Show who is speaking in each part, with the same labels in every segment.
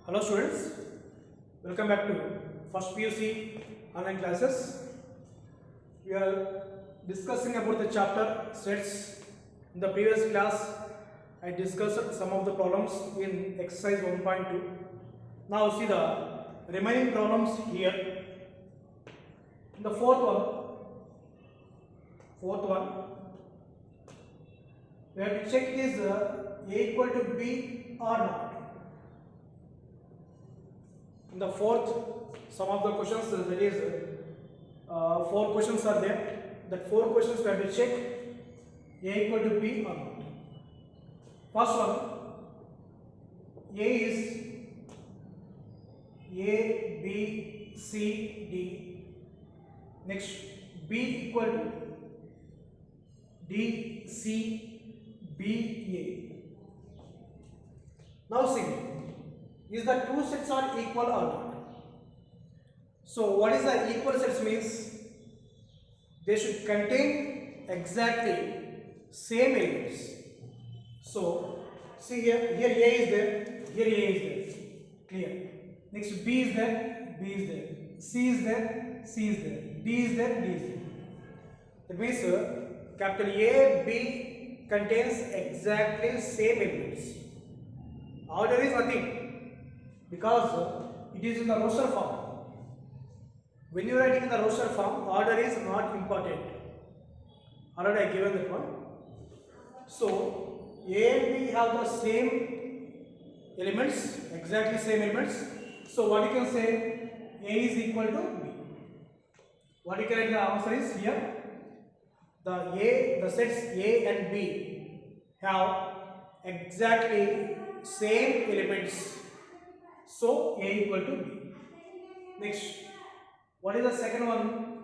Speaker 1: Hello students, welcome back to first PUC online classes. We are discussing about the chapter sets. In the previous class, I discussed some of the problems in exercise 1.2. Now see the remaining problems here. In the fourth one, we have to check is A equal to B or not. In the fourth, some of the questions that is 4 questions are there. That 4 questions we have to check A equal to B or not. First one, A is A, B, C, D. Next, B equal to D, C, B, A. Now see, is the two sets are equal or not? So what is the equal sets means? They should contain exactly same elements. So see here A is there, here A is there, clear. Next B is there, B is there, C is there, C is there, D is there, D is there. That means capital A, B contains exactly same elements. Order is nothing, because it is in the roster form. When you are writing in the roster form, order is not important. Already I given that one. So A and B have the same elements, exactly same elements. So what you can say, A is equal to B. What you can write the answer is here. The sets A and B have exactly same elements. So A equal to B. Next, what is the second one?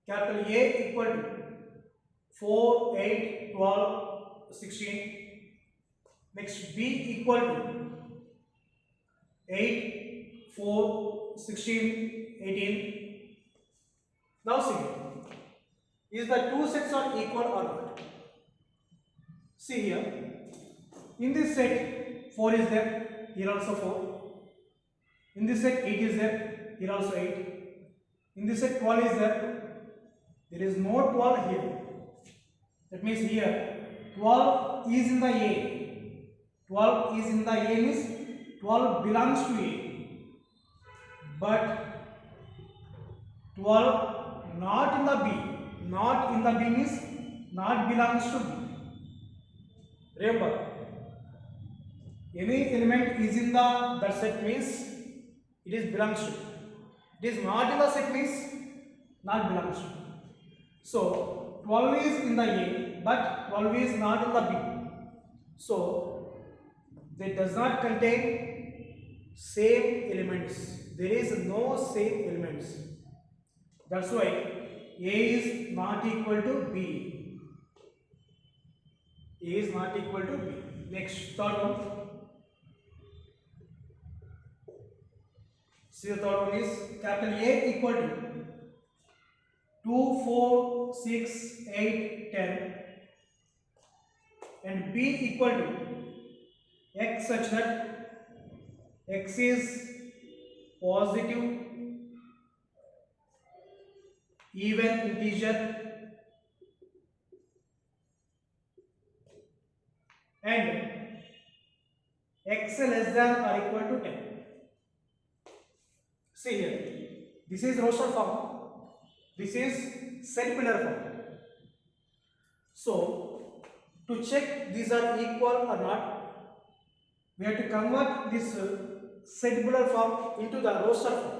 Speaker 1: Capital A equal to 4, 8, 12, 16. Next, B equal to 8, 4, 16, 18. Now see, is the two sets are equal or not? See here, in this set 4 is there, here also 4. In this set 8 is there, here also 8. In this set 12 is there is no 12 here. That means here 12 is in the A. 12 is in the A means 12 belongs to A. But 12 not in the B. Not in the B means not belongs to B. Remember, any element is in that set means it is belongs to. It is not in the set means not belongs to. So 12 is in the A, but 12 is not in the B. So they does not contain same elements. There is no same elements. That's why A is not equal to B. A is not equal to B. Next, third one. See, the third one is capital A equal to 2, 4, 6, 8, 10 and B equal to x such that x is positive, even integer and x less than or equal to 10. See here, this is roster form, this is set pillar form. So to check these are equal or not, we have to convert this set pillar form into the roster form.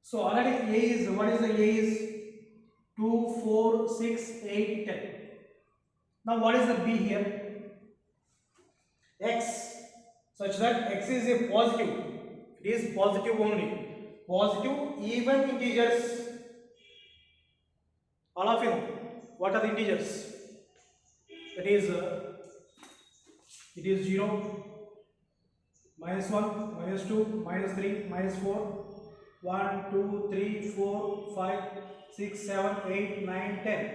Speaker 1: So already A is, what is the A is 2, 4, 6, 8, 10. Now what is the B here? X, such that x is a positive. It is positive only. Positive even integers. All of you know what are the integers? That is it is 0, minus 1, minus 2, minus 3, minus 4, 1, 2, 3, 4, 5, 6, 7, 8, 9, 10.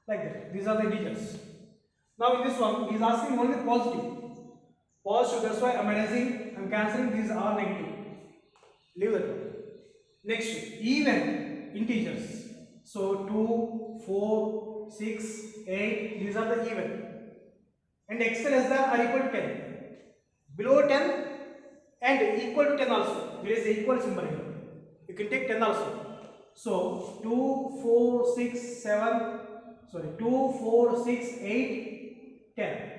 Speaker 1: Like that. These are the integers. Now in this one, he is asking only positive. Positive, that's why I'm erasing, I'm cancelling, these are negative. Leave that one. Next, even integers. So 2, 4, 6, 8, these are the even. And x less than or equal to 10. Below 10 and equal to 10 also. There is a equal symbol here. You can take 10 also. So 2, 4, 6, 7, sorry, 2, 4, 6, 8, 10.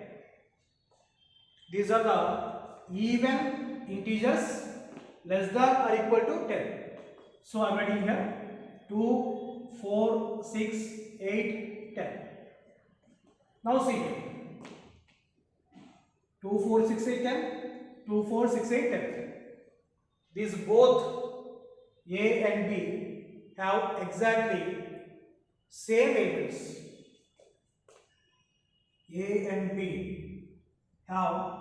Speaker 1: These are the even integers less than or equal to 10. So I am writing here 2, 4, 6, 8, 10. Now see here 2, 4, 6, 8, 10, 2, 4, 6, 8, 10. These both A and B have exactly same elements. A and B have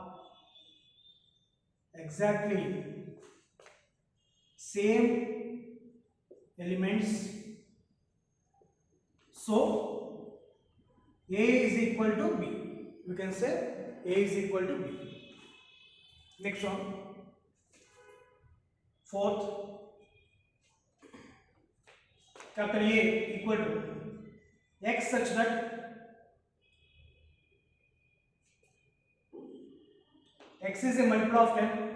Speaker 1: exactly same elements. So A is equal to B. We can say A is equal to B. Next one. Fourth, capital A equal to x such that x is a multiple of 10.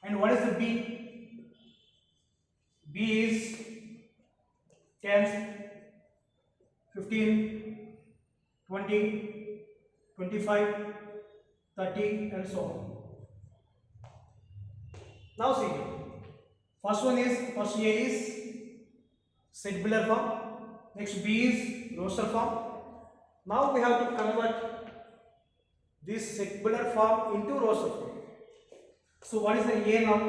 Speaker 1: And what is the B? B is 10, 15, 20, 25, 30 and so on. Now see here. First A is circular form. Next B is roster form. Now we have to convert this circular form into roster form. So what is the A now?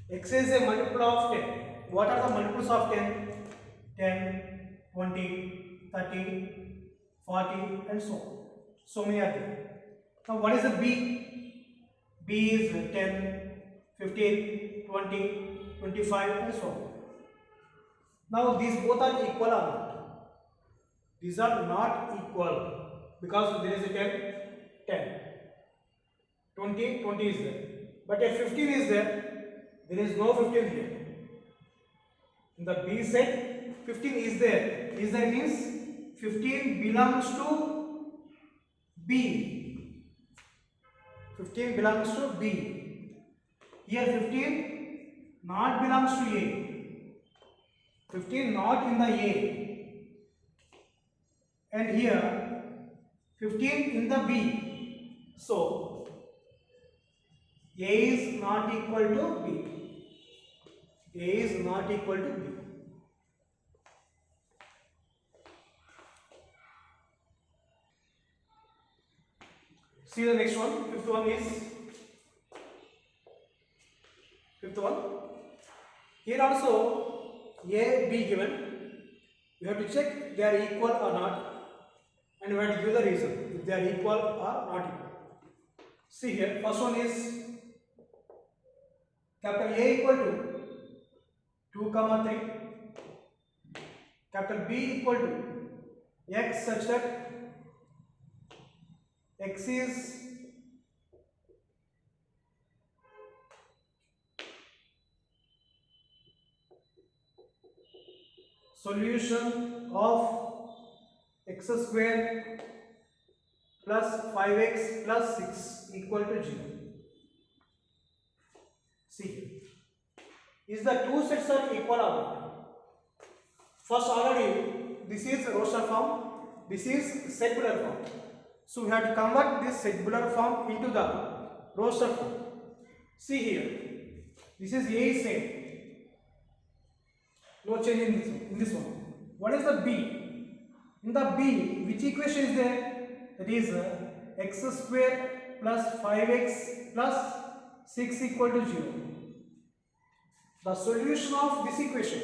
Speaker 1: X is a multiple of 10. What are the multiples of 10? 10, 20, 30, 40 and so on. So many are there. Now what is the B? B is 10, 15, 20, 25 and so on. Now these both are equal or not? These are not equal because there is a 10, 10. 20, 20 is there. But if 15 is there is no 15 here. In the B set, 15 is there. Is there means 15 belongs to B. 15 belongs to B. Here 15 not belongs to A. 15 not in the A. And here 15 in the B. So A is not equal to B. A is not equal to B. See the next one. Fifth one. Here also A, B given. You have to check they are equal or not, and you have to give the reason if they are equal or not equal. See here. First one is capital A equal to 2, 3. Capital B equal to x such that x is solution of x square plus 5x plus 6 equal to 0. See, is the two sets are equal or not? First already this is roster form, this is circular form. So we have to convert this circular form into the roster form. See here, this is A is same. No change in this one. What is the B? In the B, which equation is there? That is x square plus 5x plus 6 equal to 0. The solution of this equation.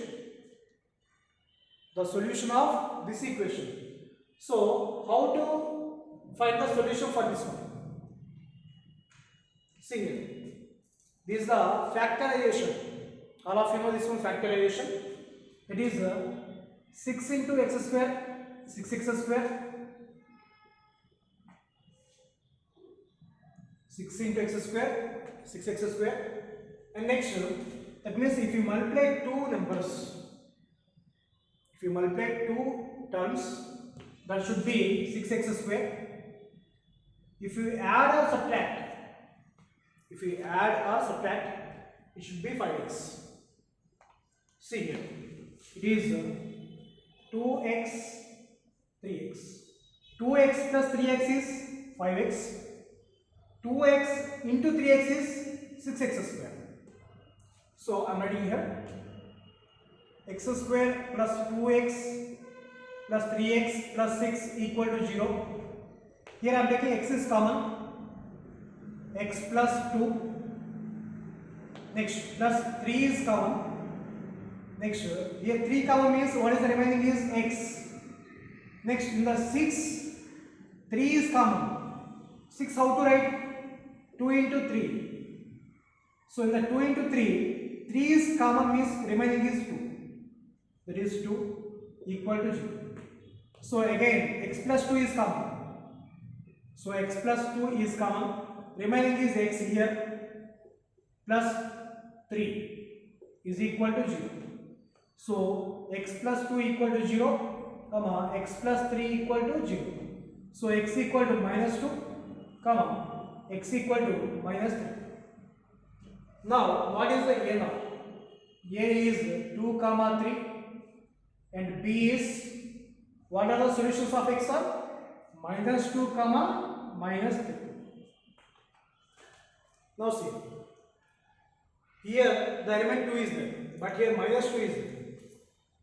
Speaker 1: The solution of this equation. So, how to find the solution for this one? See here. This is the factorization. All of you know this one, factorization. It is 6 into x square, 6x square, 6 into x square, 6x square. And next, that means if you multiply two numbers, if you multiply two terms, that should be 6x square. If you add or subtract, it should be 5x. See here, it is 2x, 3x. 2x plus 3x is 5x. 2x into 3x is 6x square. So I am writing here x square plus 2x plus 3x plus 6 equal to 0. Here I am taking x is common, x plus 2, next plus 3 is common, next here 3 common means what is the remaining is x. Next in the 6, 3 is common, 6 how to write? 2 into 3. So in the 2 into 3, 3 is common means remaining is 2, that is 2 equal to 0. So again x plus 2 is common. So x plus 2 is common, remaining is x here, plus 3 is equal to 0. So x plus 2 equal to 0, comma x plus 3 equal to 0. So x equal to minus 2, comma x equal to minus 3. Now what is the a now? A is 2 comma 3 and b is, what are the solutions of x are? Minus 2 comma minus 3. Now see, here the element 2 is there, but here minus 2 is there.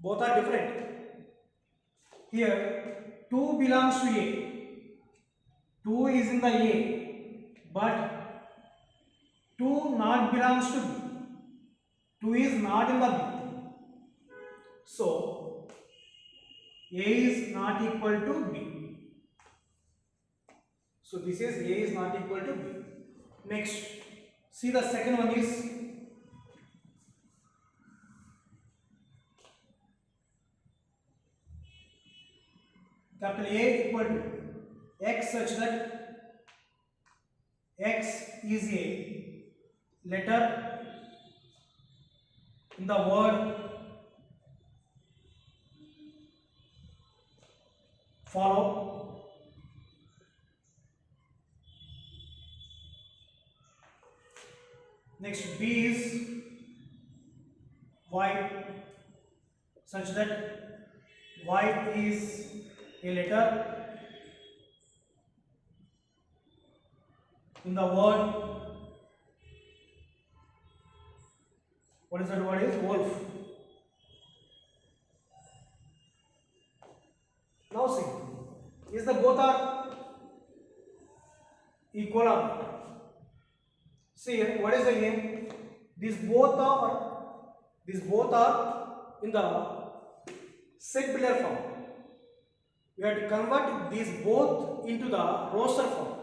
Speaker 1: Both are different. Here 2 belongs to A. 2 is in the A, but 2 not belongs to B. 2 is not in the B. So A is not equal to B. So this is A is not equal to B. Next, see the second one is capital A equal to x such that x is a letter in the word follow. Next, B is y such that y is a letter in the word, what is that word is? Wolf. Now see, is the both are equal or not? See here, what is the name? These both are in the singular form. We have to convert these both into the roster form.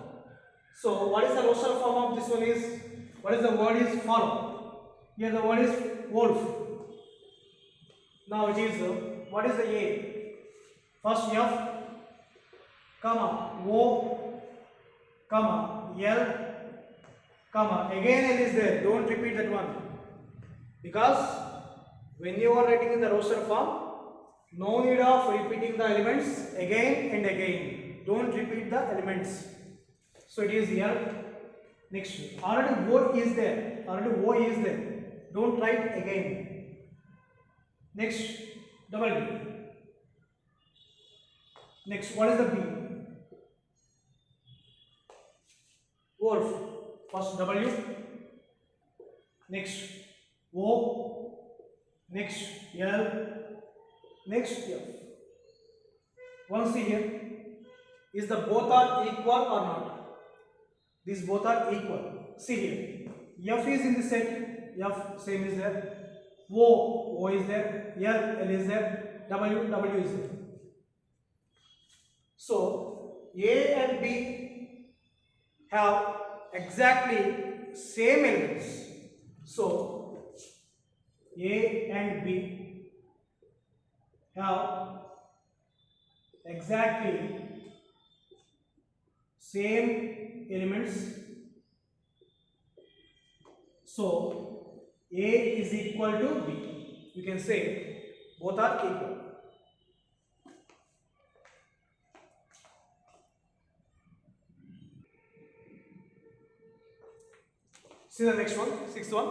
Speaker 1: So what is the roster form of this one is? What is the word is follow. Here the word is wolf. Now it is what is the A? First F, comma O, comma L, comma again L is there. Don't repeat that one, because when you are writing in the roster form, no need of repeating the elements again and again. Don't repeat the elements. So it is L. Next, already O is there. Don't write again. Next, double B. Next, what is the B? Wolf. First W. Next O. Next L. Next F. Once here, is the both are equal or not? These both are equal. See here, F is in the set. F same is there. O is there. L is there. W is there. So A and B have exactly same elements. So A and B have exactly same elements. So A is equal to B. You can say both are equal. See the next one, sixth one.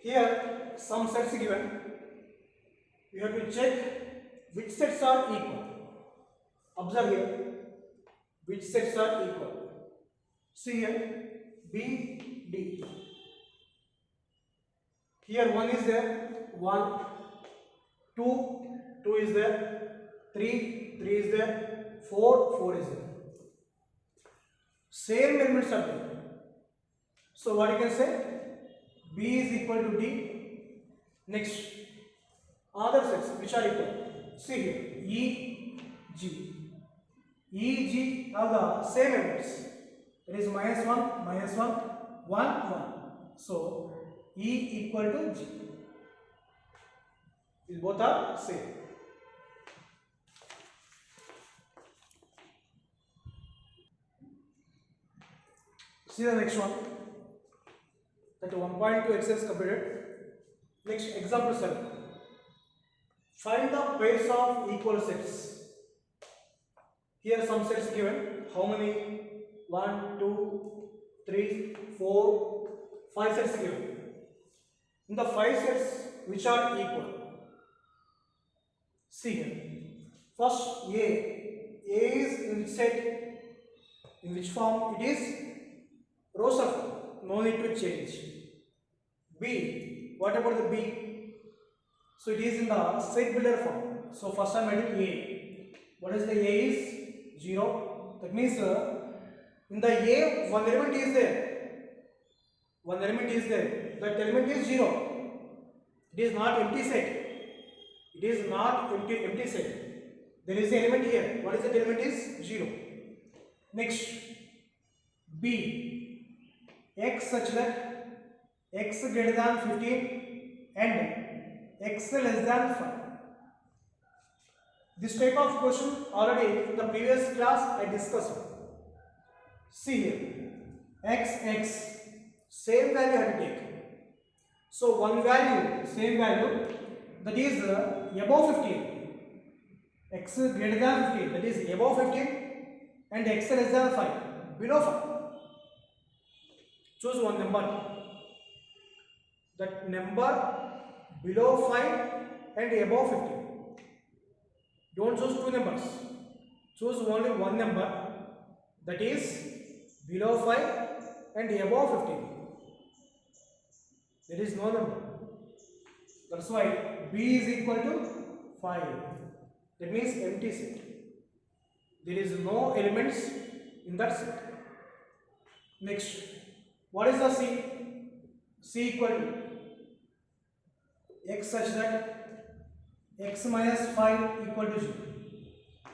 Speaker 1: Here some sets given. You have to check which sets are equal. Observe here, which sets are equal. See here, B, D. Here 1 is there, 1, 2, 2 is there, 3, 3 is there, 4, 4 is there. Same elements are there. So what you can say? B is equal to D. Next, other sets which are equal. See here, E, G. E, G are the same elements. It is -1, -1, 1, 1. So E equal to G. These both are same. See the next one. That 1.2 exercise completed. Next, example 7. Find the pairs of equal sets. Here some sets given. How many? 1, 2, 3, 4, 5 sets given. In the 5 sets which are equal, see here. First A. A is in which set? In which form? It is roster form. No need to change. B. What about the B? So it is in the set builder form. So first I am adding A. What is the A is? 0. That means in the A one element is there. One element is there. That element is 0. It is not empty set. It is not empty set. There is an element here. What is that element is? 0. Next, B. X such that x greater than 15 and x less than 5. This type of question already in the previous class I discussed. See here, x, same value I have to take. So one value, same value, that is above 15. X greater than 15, that is above 15, and x less than 5, below 5. Choose one number. That number below 5 and above 15. Don't choose two numbers. Choose only one number, that is below 5 and above 15. There is no number. That's why B is equal to 5. That means empty set. There is no elements in that set. Next, what is the C? C equal to x such that x minus 5 equal to 0.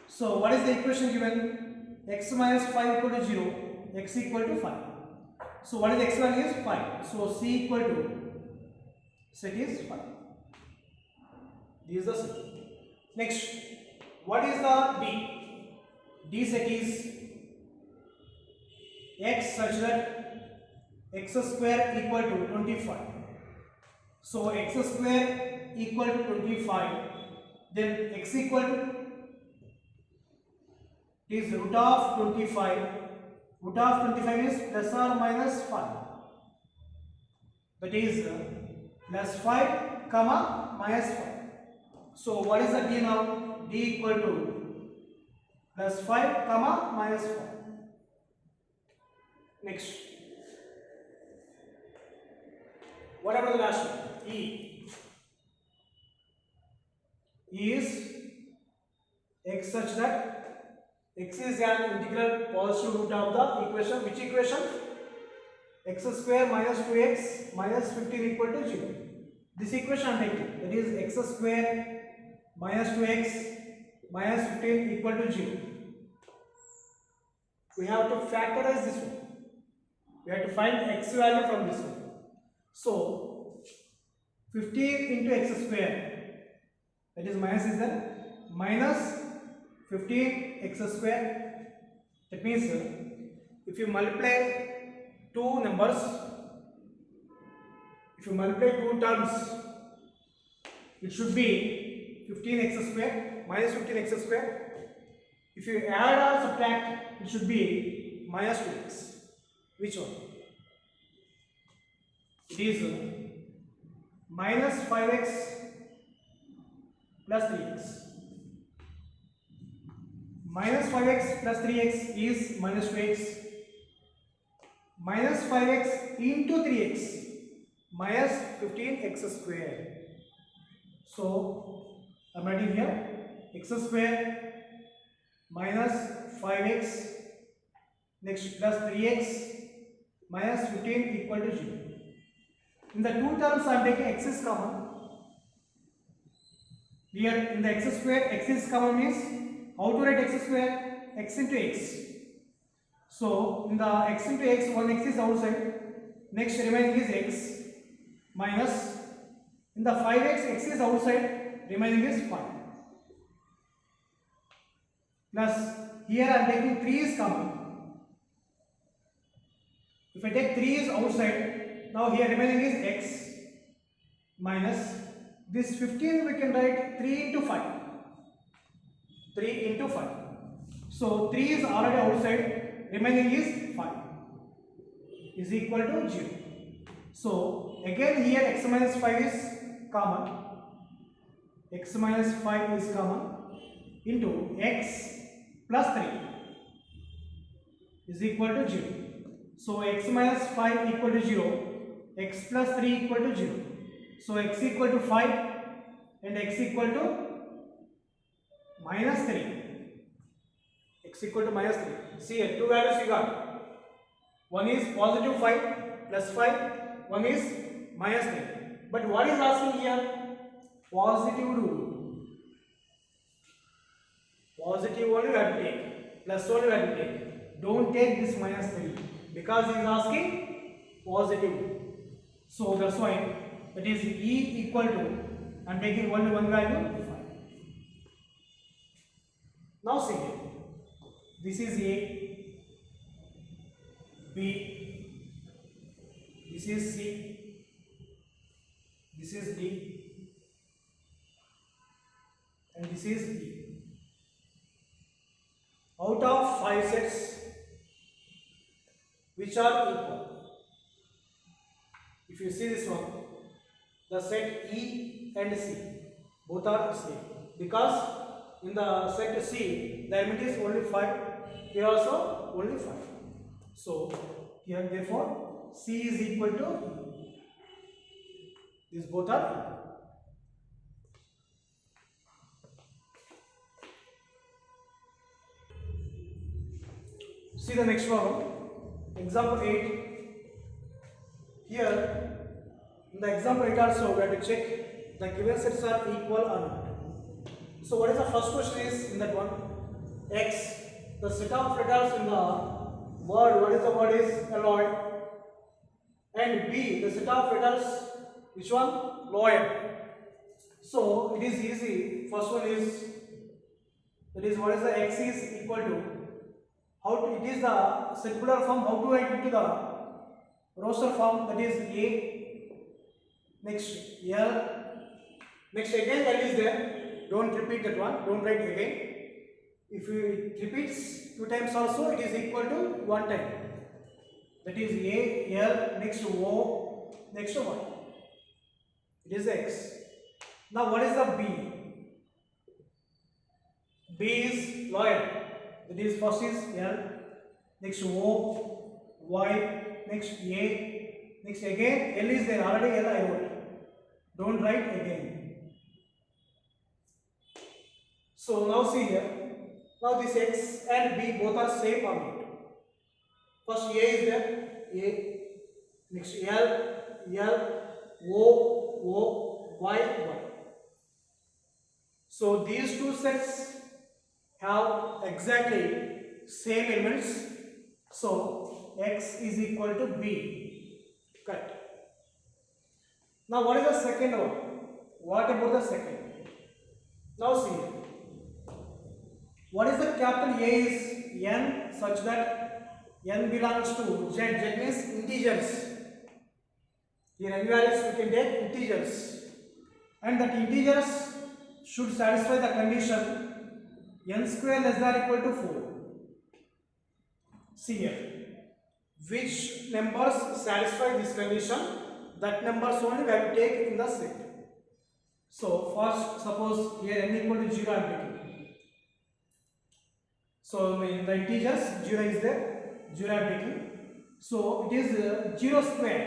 Speaker 1: So what is the equation given? X minus 5 equal to 0, x equal to 5. So what is the x value is 5. So C equal to set is 5. This is the set. Next, what is the D? D set is x such that x square equal to 25. So x square equal to 25. Then x equal to is root of 25. Root of 25 is plus or minus 5. That is plus 5 comma minus 5. So what is the D now? D equal to plus 5 comma minus 5. Next, what about the last one? E. E is x such that x is an integral positive root of the equation. Which equation? X square minus 2x minus 15 equal to 0. This equation I am taking. That is x square minus 2x minus 15 equal to 0. We have to factorize this one. We have to find x value from this one. So 15 into x square that is minus is there, minus 15x square. That means if you multiply two numbers, if you multiply two terms, it should be 15x square minus 15x square. If you add or subtract, it should be minus 2x. Which one? It is minus 5x plus 3x. Minus 5x plus 3x is minus 2x. Minus 5x into 3x minus 15x square. So I am writing here x square minus 5x next plus 3x minus 15 equal to 0. In the two terms I am taking x is common. Here in the x square, x is common means how to write x square? X into x. So in the x into x, one x is outside, next remaining is x minus, in the 5x, x is outside, remaining is 5. Plus here I am taking 3 is common. If I take 3 is outside, now here remaining is x minus this 15 we can write 3 into 5. 3 into 5. So 3 is already outside, remaining is 5 is equal to 0. So again here x minus 5 is common. X minus 5 is common into x plus 3 is equal to 0. So x minus 5 equal to 0, x plus 3 equal to 0. So x equal to 5 and x equal to minus 3. X equal to minus 3. See here, two values you got. One is positive 5 plus 5, one is minus 3. But what is asking here? Positive rule. Positive only we have to take, plus only we have to take. Don't take this minus 3 because he is asking positive. So that's why that is E equal to, I am taking only one value, 5. Now see here, this is A, B, this is C, this is D, and this is E. Out of 5 sets, which are equal? If you see this one, the set E and C both are same, because in the set C the element is only 5, here also only 5. So here therefore C is equal to E. These both are equal. See the next problem, example 8. Here in the example 8 also we have to check the given sets are equal or not. So what is the first question is in that one? X, the set of letters in the word, what is the word is alloy, and B, the set of letters, which one? Lawyer. So it is easy. First one is, that is what is the x is equal to, how to, it is the circular form, how to write into the roster form, that is A, next L, next again L is there, don't repeat that one, don't write again. If it repeats 2 times also, it is equal to 1 time, that is A, L, next O, next Y, it is X. Now what is the B? B is lawyer, that is first is L, next O, Y, next A, next again L is there, already L I wrote, don't write again. So now see here, now this X and B both are same or not? First A is there, A, next L, L, O, Y, Y. So these two sets have exactly same elements. So X is equal to B. Correct. Now what is the second one? What about the second? Now see here. What is the capital A is n such that n belongs to z. Z means integers. Here n values we can take integers, and that integers should satisfy the condition n square less than equal to 4. See here, which numbers satisfy this condition, that numbers only we have to take in the set. So first, suppose here n equal to 0 I am taking. So in the integers 0 is there, 0 I am taking. So it is 0 square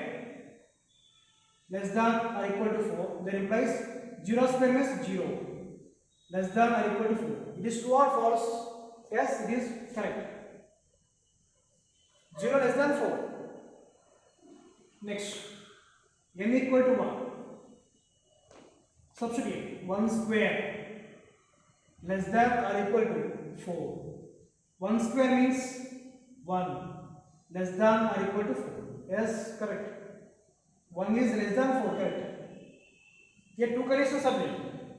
Speaker 1: less than or equal to 4. That implies 0 square means 0 less than or equal to 4. It is true or false? Yes, it is correct. 0 less than 4. Next, n equal to 1. Substitute 1 square less than or equal to 4. 1 square means 1 less than or equal to 4. Yes, correct. 1 is less than 4, correct. Here two conditions are there,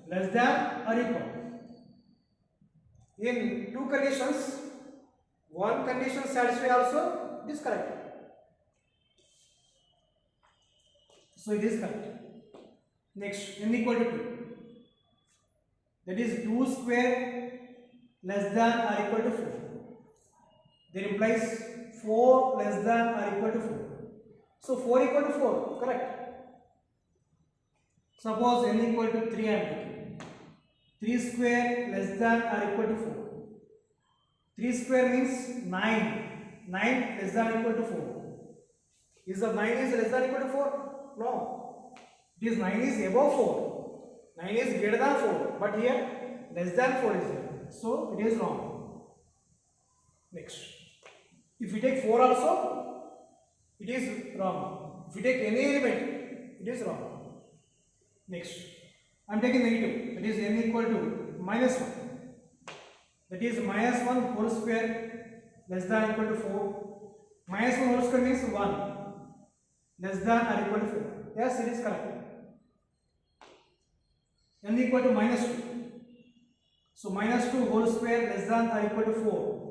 Speaker 1: less than or equal. In two conditions, one condition satisfy also, it is correct. So it is correct. Next, n equal to 2. That is 2 square less than or equal to 4. That implies 4 less than or equal to 4. So 4 equal to 4, correct. Suppose n equal to 3 I am taking. 3 square less than or equal to 4. 3 square means 9. 9 less than or equal to 4. Is the 9 is less than or equal to 4? No. It is 9 is above 4. 9 is greater than 4. But here less than 4 is there. So it is wrong. Next. If we take 4 also, it is wrong. If we take any element, it is wrong. Next, I am taking negative. That is n equal to minus 1. That is minus 1 whole square less than or equal to 4. Minus 1 whole square means 1 less than or equal to 4. Yes, it is correct. N equal to minus 2. So minus 2 whole square less than or equal to 4.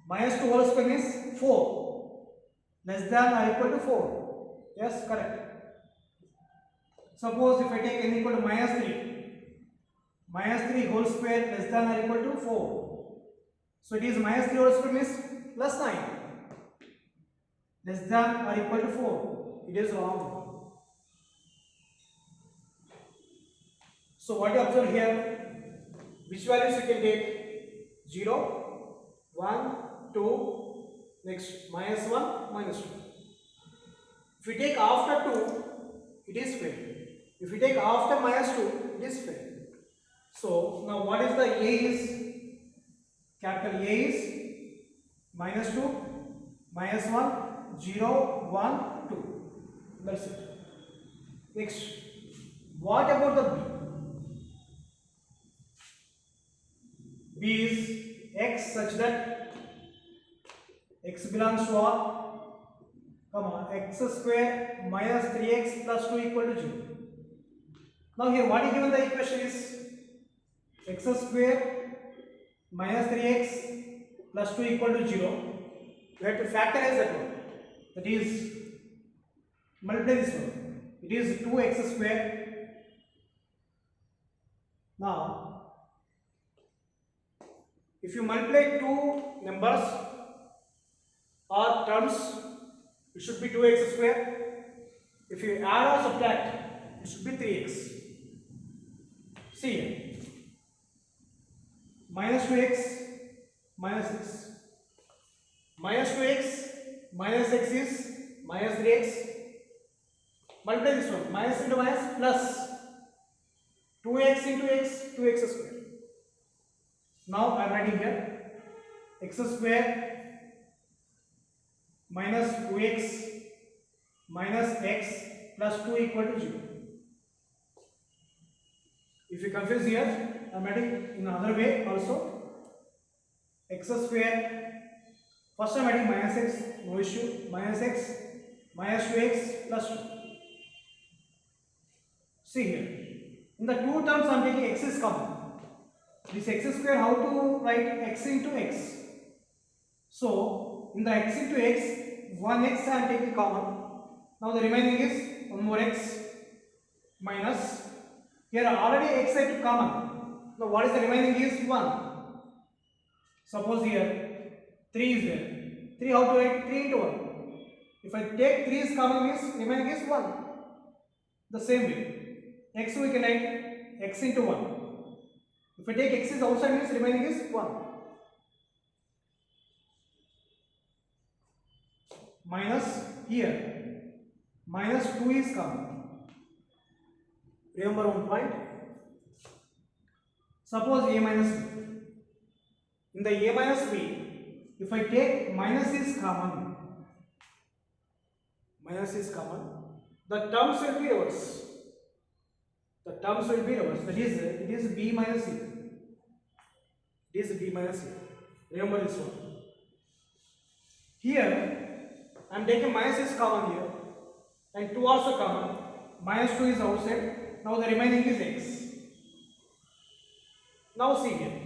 Speaker 1: Minus 2 whole square means 4 less than or equal to 4. Yes, correct. Suppose if I take n equal to minus 3. Minus 3 whole square less than or equal to 4. So it is minus 3 whole square means plus 9 less than or equal to 4. It is wrong. So what you observe here? Which values you can take? 0, 1, 2, next minus 1, minus 2. If we take after 2, it is fair. If we take after minus 2, it is fair. So now what is the A is? Capital A is minus 2, minus 1, 0, 1, 2. That's it. Next, what about the B? B is x such that x belongs to R, comma, x square minus 3x plus 2 equal to 0. Now here what is given the equation is x square minus 3x plus 2 equal to 0. You have to factorize that one. That is, multiply this one. It is 2x square. Now, if you multiply two numbers or terms, it should be 2x square. If you add or subtract, it should be 3x. See here. Minus 2x minus x. Minus 2x minus x is minus 3x. Multiply this one. Minus into minus plus 2x into x, 2x square. Now I am writing here x square minus 2x minus x plus 2 equal to 0. If you confuse here, I am writing in another way also. X square, first I am writing minus x, no issue, minus x minus 2x plus 2. See here, In the two terms I am taking x is common. This x square, how to write x into x? So in the x into x, one x I am taking common. Now the remaining is one more x minus. Here already x I took common. Now what is the remaining is 1. Suppose here 3 is there. 3 how to write? 3 into 1. If I take 3 is common means remaining is 1. The same way. X we can write x into 1. If I take x is outside means remaining is 1. Minus here. Minus 2 is common. Remember one point. Suppose a minus b. In the a minus b, if I take minus is common, the terms will be reverse. That is, it is b minus c. Remember this one. Here, I am taking minus is common here, and 2 also common. Minus 2 is outside. Now the remaining is x. Now see here.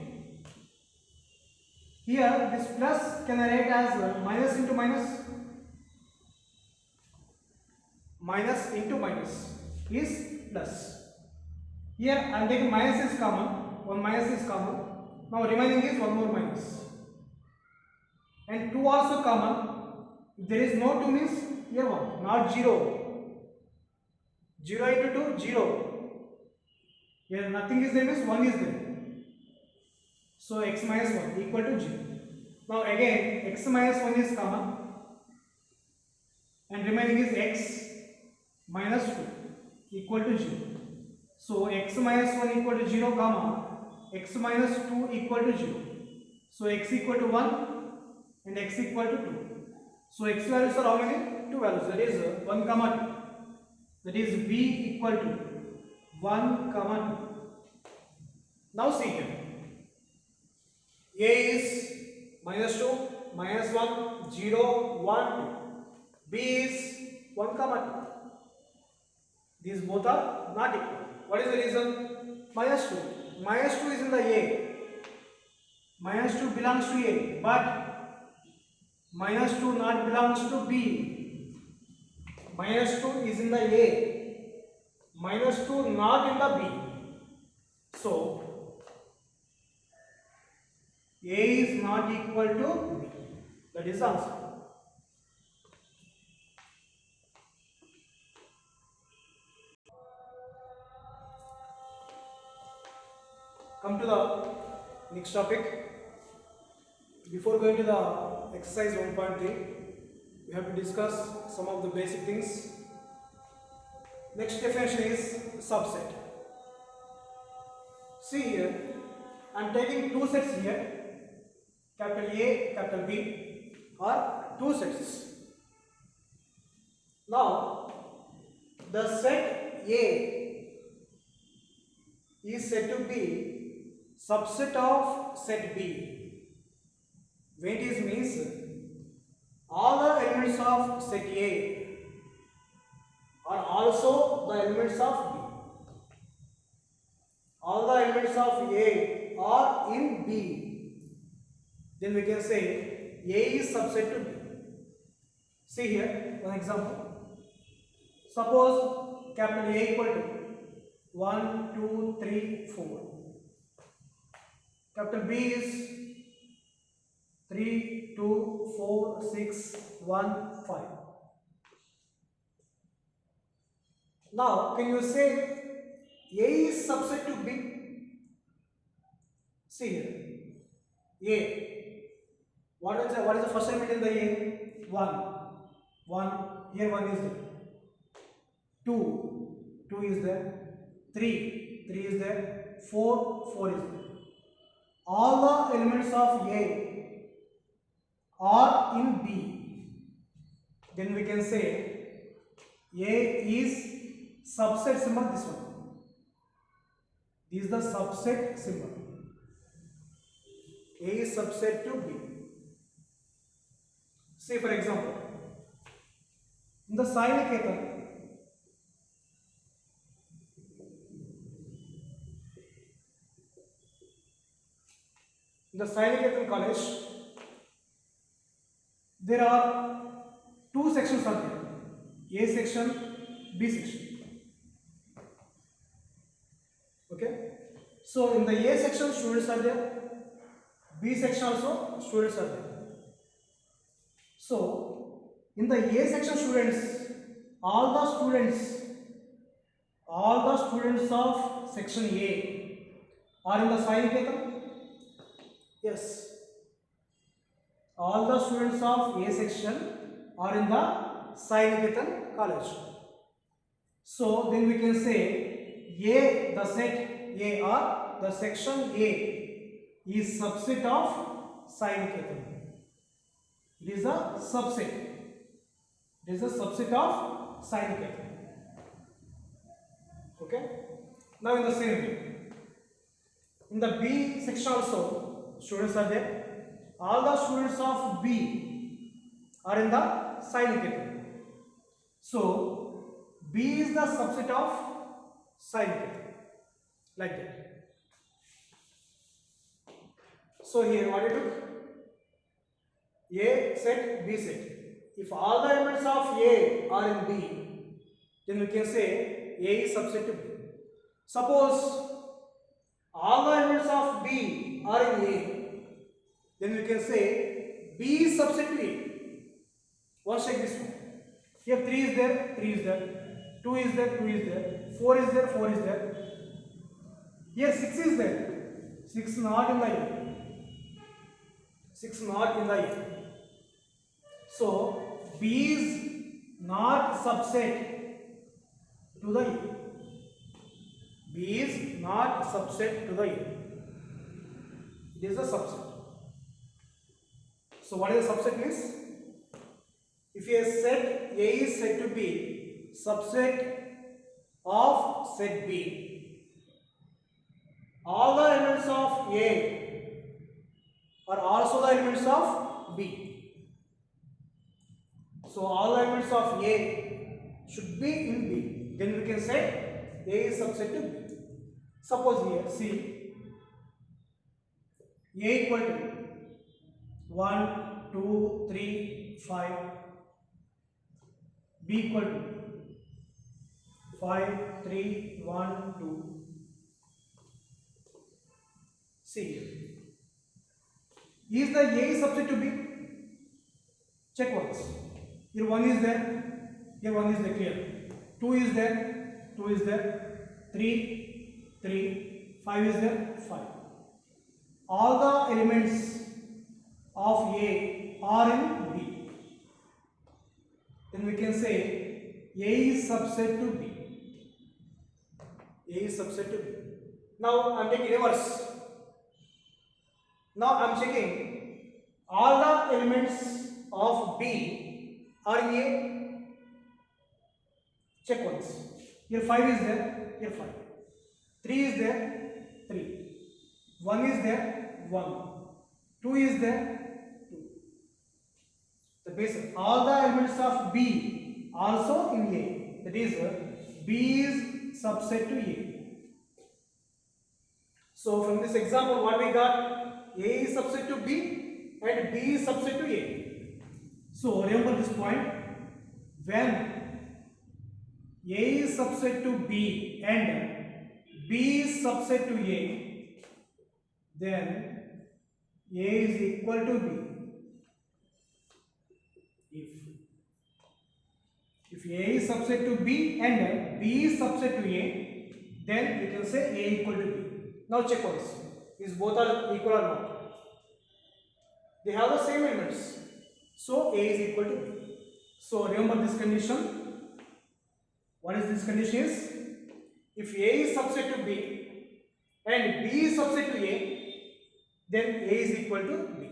Speaker 1: Here, this plus can I write as minus into minus? Minus into minus is plus. Here I am taking minus is common. One minus is common. Now remaining is one more minus. And 2 also common. If there is no 2 means here 1, not 0. 0 into 2, 0. Here nothing is there means 1 is there. So x minus 1 equal to 0. Now again x minus 1 is common and remaining is x minus 2 equal to 0. So x minus 1 equal to 0 comma x minus 2 equal to 0. So x equal to 1 and x equal to 2. So x values are how many? 2 values. That is 1 comma 2. That is b equal to 1 comma 2. Now see here. A is minus 2, minus 1, 0, 1, 2. B is 1 comma 2. These both are not equal. What is the reason? Minus 2. Minus 2 is in the A. Minus 2 belongs to A. But minus 2 not belongs to B. Minus 2 is in the A. Minus 2 not in the B. So A is not equal to B. That is the answer. Come to the next topic. Before going to the exercise 1.3, we have to discuss some of the basic things. Next definition is subset. See here, I am taking two sets here. Capital A, capital B are two sets. Now, the set A is said to be subset of set B. When it is means all the elements of set A are also the elements of B. All the elements of A are in B. Then we can say A is subset to B. See here one example. Suppose capital A equal to 1, 2, 3, 4. Capital B is 3, 2, 4, 6, 1, 5. Now can you say A is subset to B? See here. A. What is the first element in the A? 1. 1. Here 1 is there. 2. 2 is there. 3. 3 is there. 4. 4 is there. All the elements of A are in B. Then we can say A is subset symbol, this one. This is the subset symbol. A is subset to B. Say for example, in the Sai Niketan, In the Sai Niketan College, there are two sections are there, A section, B section. Okay. So in the A section, students are there. B section also students are there. So in the A section students, all the students of section A are in the Sai Niketan. Yes. All the students of A section are in the Sai Niketan College. So then we can say A, the set A or the section A is subset of Sai Niketan. It is a subset. It is a subset of Sai Niketan. Okay. Now in the same way, in the B section also students are there. All the students of B are in the Sai Niketan. So B is the subset of Sai Niketan. Like that. So here what I took? A set, B set. If all the elements of A are in B, then we can say A is subset to B. Suppose all the elements of B are in A, then we can say B is subset to A. Once check this one. Here 3 is there, 3 is there, 2 is there, 2 is there, 4 is there, 4 is there. Here 6 is there, 6 not in the A. 6 not in the A. So B is not subset to the A. B is not subset to the A. It is a subset. So what is a subset means? If a set A is said to be subset of set B, all the elements of A are also the elements of B. So all the elements of A should be in B. Then we can say A is subset to B. Suppose here, see, A equal to 1, 2, 3, 5. B equal to 5, 3, 1, 2. See here. Is the A subset to B? Check once. Here 1 is there. Here 1 is there, clear. 2 is there. 2 is there. 3, 3. 5 is there. 5. All the elements of A are in B. Then we can say A is subset to B. A is subset to B. Now I am taking reverse. Now I am checking all the elements of B are in A. Check once. Here 5 is there. Here 5. 3 is there. 3. 1 is there. 1. 2 is there. 2. The base. All the elements of B also in A. That is, B is subset to A. So from this example, what we got? A is subset to B and B is subset to A. So remember this point. When A is subset to B and B is subset to A, then A is equal to B. If A is subset to B and B is subset to A, then we can say A equal to B. Now check once. Is both are equal or not? They have the same elements. So A is equal to B. So remember this condition. What is this condition is? If A is subset to B and B is subset to A, then A is equal to B.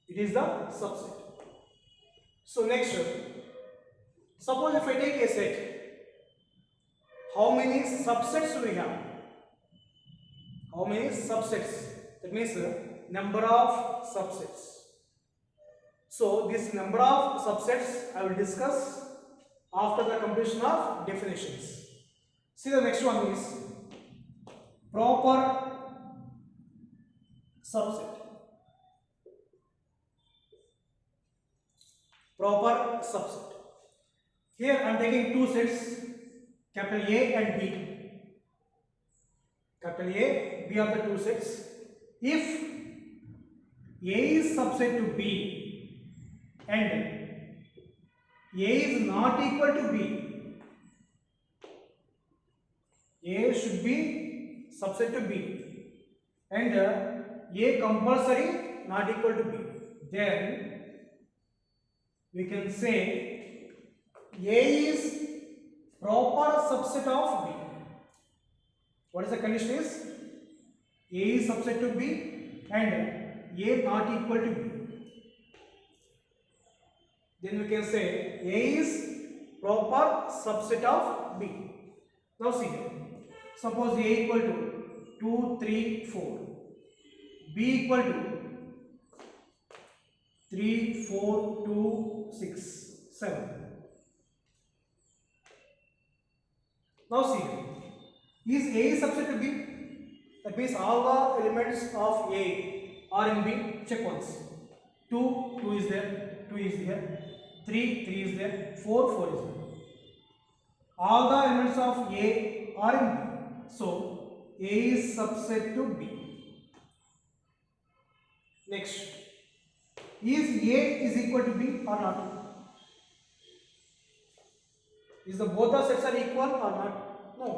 Speaker 1: It is the subset. So next, suppose if I take a set, how many subsets do we have? How many subsets? That means number of subsets. So this number of subsets I will discuss after the completion of definitions. See, the next one is proper subset. Proper subset. Here I am taking two sets, capital A and B. Capital A, B are the two sets. If A is subset to B and A is not equal to B, A should be subset to B and A compulsory not equal to B, then we can say A is proper subset of B. What is the condition is? A is subset to B and A not equal to B. Then we can say A is proper subset of B. Now see here. Suppose A equal to 2, 3, 4. B equal to 3, 4, 2, 6, 7. Now see here. Is A subset to B? That means all the elements of A are in B. Check once. 2, 2 is there. 2 is there. 3, 3 is there. 4, 4 is there. All the elements of A are in B. So A is subset to B. Next. Is A is equal to B or not? Is the both the sets are equal or not? No.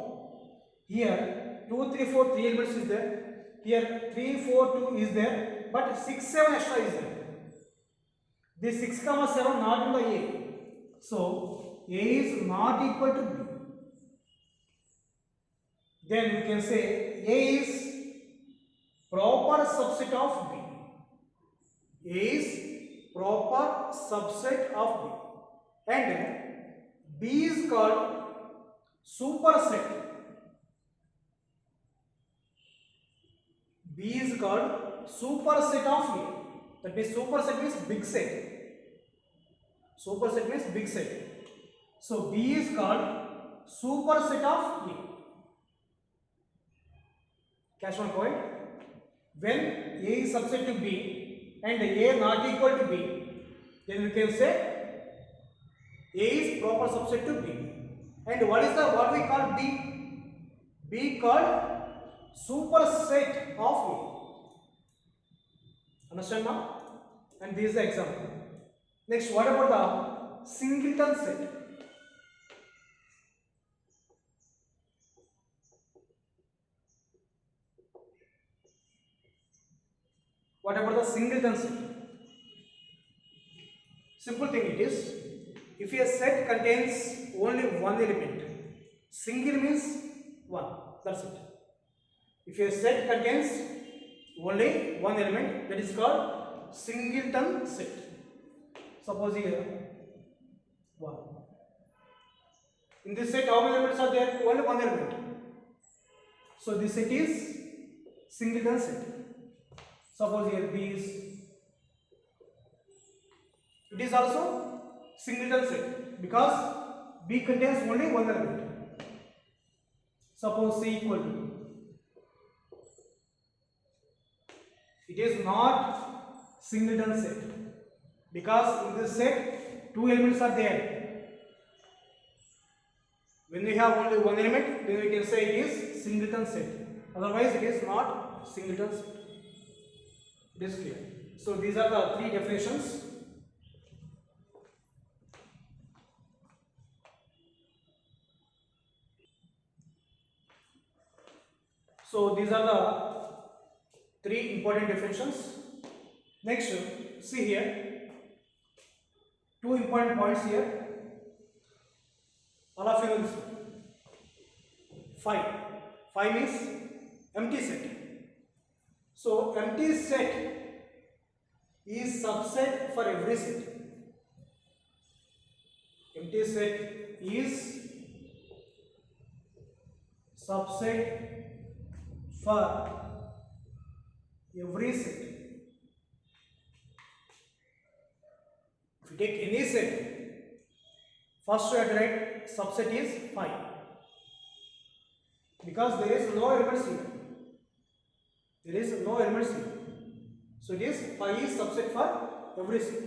Speaker 1: Here 2, 3, 4, 3 elements is there. Here 3, 4, 2 is there. But 6, 7 extra is there. This 6, 7 not in the A. So A is not equal to B. Then we can say A is proper subset of B. A is proper subset of B. And B is called superset. B is called superset of A. That means superset means big set. Superset means big set. So B is called superset of A. Catch one point. When A is subset to B and A not equal to B, then we can say A is proper subset to B. And what we call B? B called superset of A. Understand now? And this is the example. Next, what about the singleton set? What about the singleton set? Simple thing it is, if a set contains only one element, single means one, that's it. If a set contains only one element, that is called singleton set. Suppose here 1. In this set, how many elements are there? Only one element. So this set is singleton set. Suppose here B is, it is also singleton set because B contains only one element. Suppose C equal to, it is not singleton set because in this set two elements are there. When we have only one element, then we can say it is singleton set. Otherwise, it is not singleton set. It is clear. So these are the three definitions. So these are the three important definitions. Next, see here, two important points here. All of you know this one. Phi. Phi means empty set. So empty set is subset for every set. Empty set is subset for every set. If you take any set, first you have to write subset is phi, because there is no elements here. There is no elements here. So it is phi is subset for every set.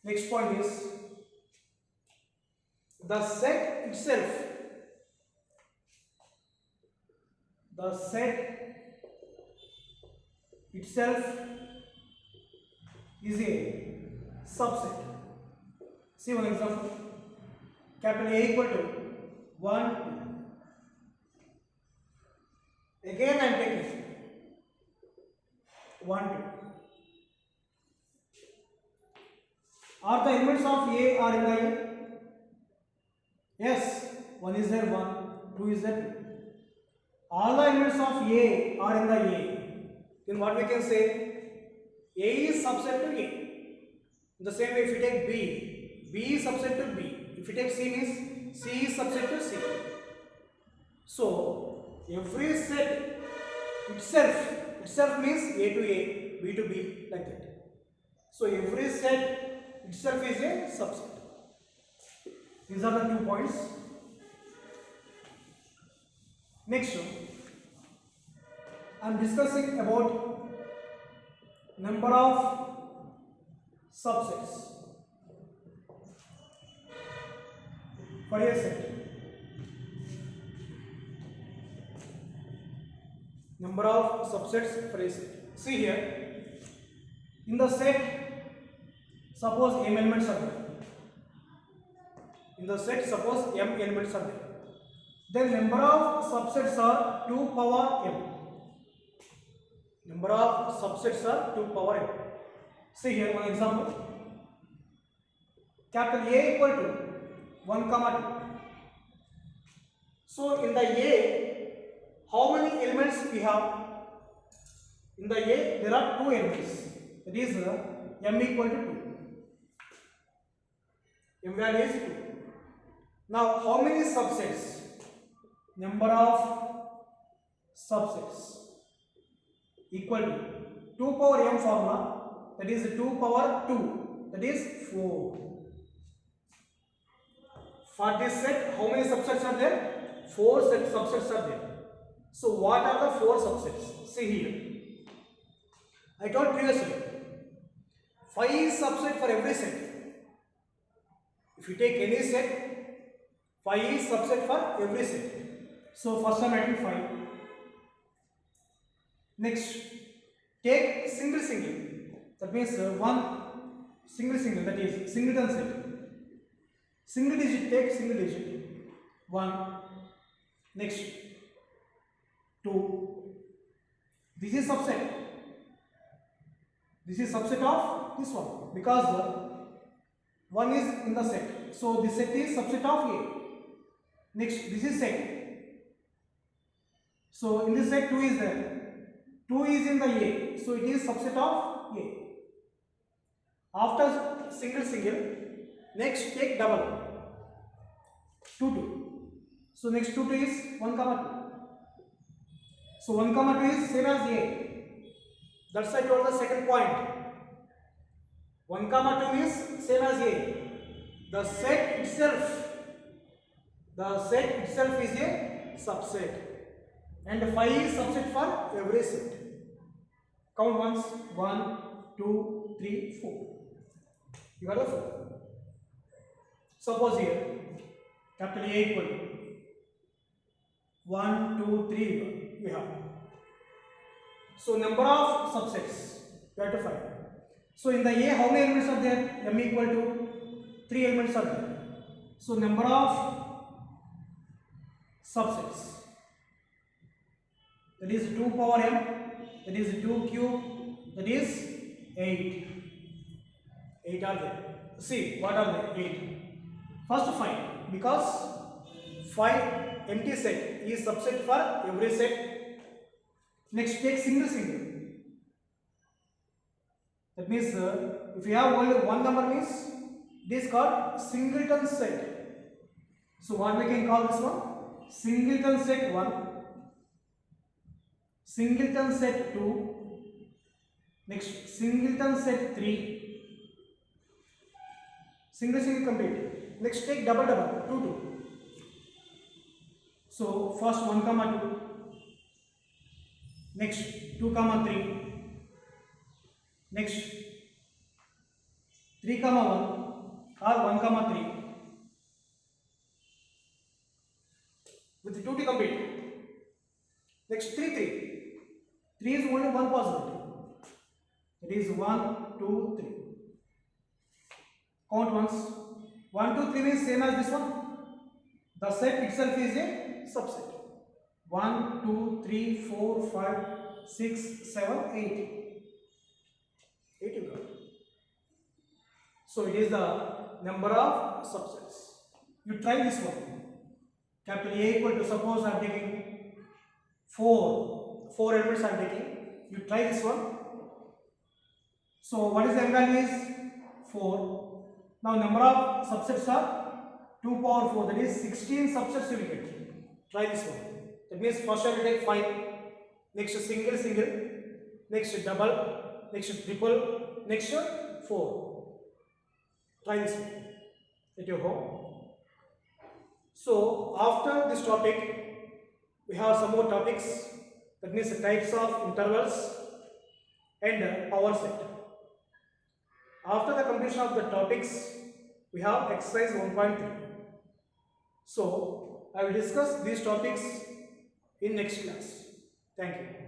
Speaker 1: Next point is the set itself. The set itself is a subset. See one example. Capital A equal to 1, 2. Again I am taking 1, 2. Are the elements of A are in the A? Yes. 1 is there, 1, 2 is there, 2. All the elements of A are in the A. Then what we can say? A is subset to A. In the same way, if you take B, B is subset to B. If you take C, means C is subset to C. So every set itself means A to A, B to B, like that. So every set itself is a subset. These are the 2 points. Next, I am discussing about number of subsets for a set. Number of subsets for a set. See here, in the set, suppose m elements are there. In the set, suppose m elements are there. Then number of subsets are 2 power m. Number of subsets are 2 power m. See here one example. Capital A equal to 1, 2. So in the A, how many elements we have? In the A, there are 2 elements. That is m equal to 2. M value is 2. Now, how many subsets? Number of subsets equal to 2 power m formula, that is 2 power 2, that is 4. For this set, how many subsets are there? 4 subsets are there. So what are the 4 subsets? See here. I told previously, phi is subset for every set. If you take any set, phi is subset for every set. So first I am writing phi. Next, take single. That means one single, that is singleton set. Single digit, take single digit. 1. Next, 2. This is subset. This is subset of this one because 1 is in the set. So this set is subset of A. Next, this is set. So in this set 2 is there. 2 is in the A. So it is subset of A. After single, next take double. 2. So next 2 is 1, 2. So 1, 2 is same as A. That's I told the second point. 1, 2 is same as A. The set itself is a subset. And phi is subset for every set. Count once. 1, 2, 3, 4. You got the 4. Suppose here, capital A equal to 1, 2, 3 we have. So number of subsets we have to find. So in the A, how many elements are there? M equal to 3 elements are there. So number of subsets, that is 2 power m, that is 2 cube, that is 8. 8 are there. See, what are they? 8. First find, because phi empty set is subset for every set. Next, take single. That means if you have only one number means this is called singleton set. So what we can call this one? Singleton set 1, singleton set 2, next singleton set 3, single complete. Next take double 2. So first 1, 2, next 2, 3, Next, 3 comma 1 or 1 comma 3 with the 2 to complete. Next, 3 3. 3 is only one possibility. It is 1 2 3. Count once. 1 2 3 is same as this one. The set itself is a subset. 1 2 3 4 5 6 7 8. 8 you got. So it is the number of subsets. You try this one. Capital A equal to, suppose I am taking 4 elements I am taking. You try this one. So what is the m value is 4. Now number of subsets are 2 power 4, that is 16 subsets you will get. Try this one. That means first I will take 5, next single, next double, next triple, next 4. Try this one at your home. So after this topic, we have some more topics, that means the types of intervals and power set. After the completion of the topics, we have exercise 1.3. So I will discuss these topics in next class. Thank you.